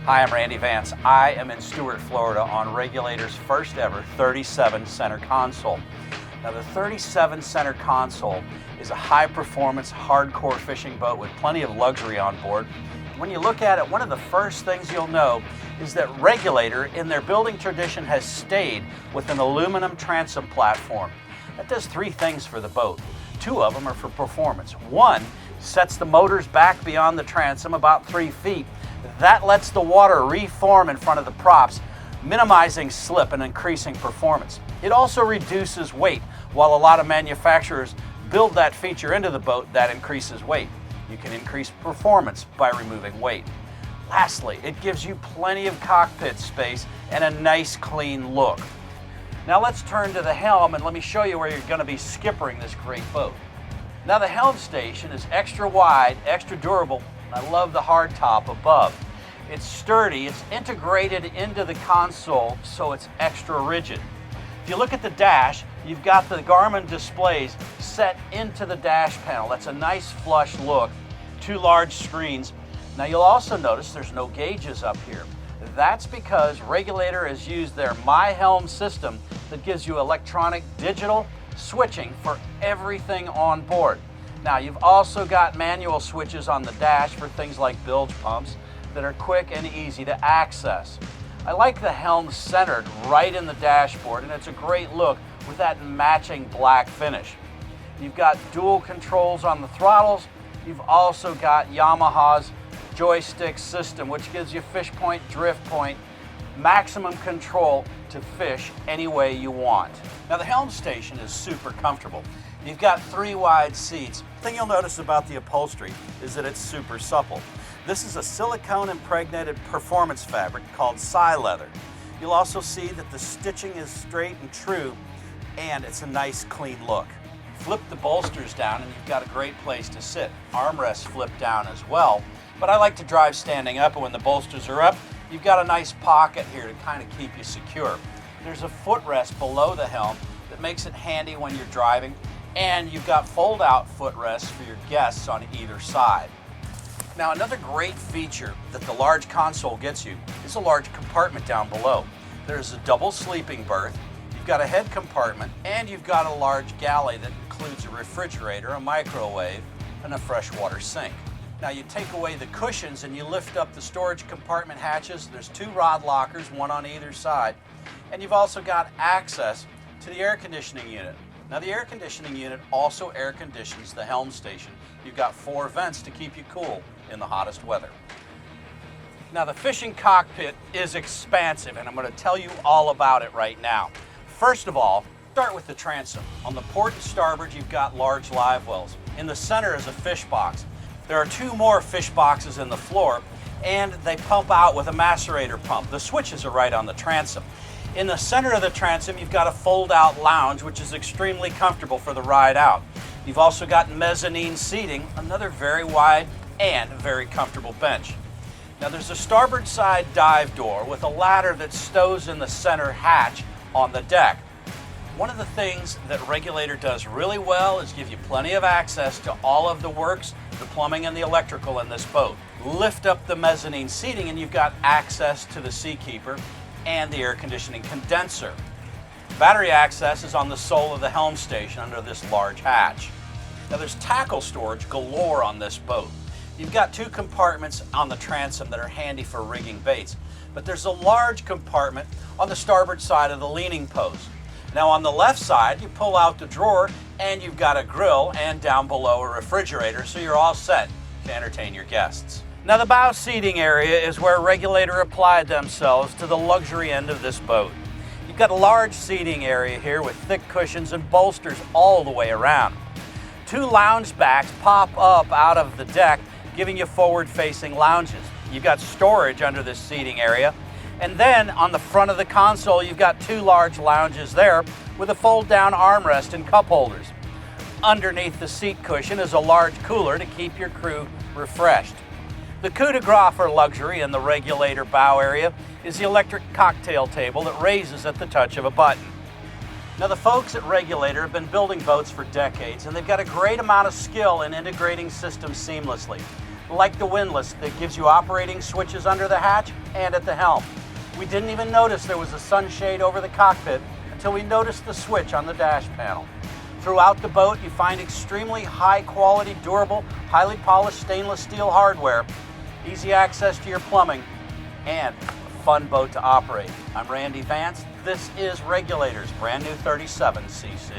Hi, I'm Randy Vance. I am in Stuart, Florida on Regulator's first ever 37 center console. Now the 37 center console is a high performance, hardcore fishing boat with plenty of luxury on board. When you look at it, one of the first things you'll know is that Regulator in their building tradition has stayed with an aluminum transom platform. That does three things for the boat. Two of them are for performance. One, sets the motors back beyond the transom about 3 feet. That lets the water reform in front of the props, minimizing slip and increasing performance. It also reduces weight. While a lot of manufacturers build that feature into the boat, that increases weight. You can increase performance by removing weight. Lastly, it gives you plenty of cockpit space and a nice clean look. Now let's turn to the helm and let me show you where you're going to be skippering this great boat. Now the helm station is extra wide, extra durable. I love the hard top above. It's sturdy, it's integrated into the console, so it's extra rigid. If you look at the dash, you've got the Garmin displays set into the dash panel. That's a nice flush look. Two large screens. Now you'll also notice there's no gauges up here. That's because Regulator has used their My Helm system that gives you electronic digital switching for everything on board. Now you've also got manual switches on the dash for things like bilge pumps that are quick and easy to access. I like the helm centered right in the dashboard, and it's a great look with that matching black finish. You've got dual controls on the throttles. You've also got Yamaha's joystick system, which gives you fish point, drift point, maximum control to fish any way you want. Now the helm station is super comfortable. You've got 3 wide seats. The thing you'll notice about the upholstery is that it's super supple. This is a silicone impregnated performance fabric called Leather. You'll also see that the stitching is straight and true, and it's a nice clean look. Flip the bolsters down and you've got a great place to sit. Armrests flip down as well, but I like to drive standing up, and when the bolsters are up, you've got a nice pocket here to kind of keep you secure. There's a footrest below the helm that makes it handy when you're driving, and you've got fold-out footrests for your guests on either side. Now another great feature that the large console gets you is a large compartment down below. There's a double sleeping berth, you've got a head compartment, and you've got a large galley that includes a refrigerator, a microwave, and a freshwater sink. Now you take away the cushions and you lift up the storage compartment hatches. There's 2 rod lockers, one on either side, and you've also got access to the air conditioning unit. Now the air conditioning unit also air conditions the helm station. You've got 4 vents to keep you cool in the hottest weather. Now the fishing cockpit is expansive, and I'm going to tell you all about it right now. First of all, start with the transom. On the port and starboard you've got large live wells. In the center is a fish box. There are 2 more fish boxes in the floor, and they pump out with a macerator pump. The switches are right on the transom. In the center of the transom, you've got a fold-out lounge, which is extremely comfortable for the ride out. You've also got mezzanine seating, another very wide and very comfortable bench. Now there's a starboard side dive door with a ladder that stows in the center hatch on the deck. One of the things that Regulator does really well is give you plenty of access to all of the works, the plumbing and the electrical in this boat. Lift up the mezzanine seating and you've got access to the Seakeeper and the air conditioning condenser. Battery access is on the sole of the helm station under this large hatch. Now there's tackle storage galore on this boat. You've got 2 compartments on the transom that are handy for rigging baits, but there's a large compartment on the starboard side of the leaning post. Now on the left side, you pull out the drawer and you've got a grill, and down below a refrigerator, so you're all set to entertain your guests. Now the bow seating area is where Regulator applied themselves to the luxury end of this boat. You've got a large seating area here with thick cushions and bolsters all the way around. 2 lounge backs pop up out of the deck, giving you forward-facing lounges. You've got storage under this seating area, and then on the front of the console you've got 2 large lounges there with a fold-down armrest and cup holders. Underneath the seat cushion is a large cooler to keep your crew refreshed. The coup de grace for luxury in the Regulator bow area is the electric cocktail table that raises at the touch of a button. Now the folks at Regulator have been building boats for decades, and they've got a great amount of skill in integrating systems seamlessly. like the windlass that gives you operating switches under the hatch and at the helm. We didn't even notice there was a sunshade over the cockpit until we noticed the switch on the dash panel. Throughout the boat, you find extremely high quality, durable, highly polished stainless steel hardware, easy access to your plumbing, and a fun boat to operate. I'm Randy Vance. This is Regulator's brand new 37cc.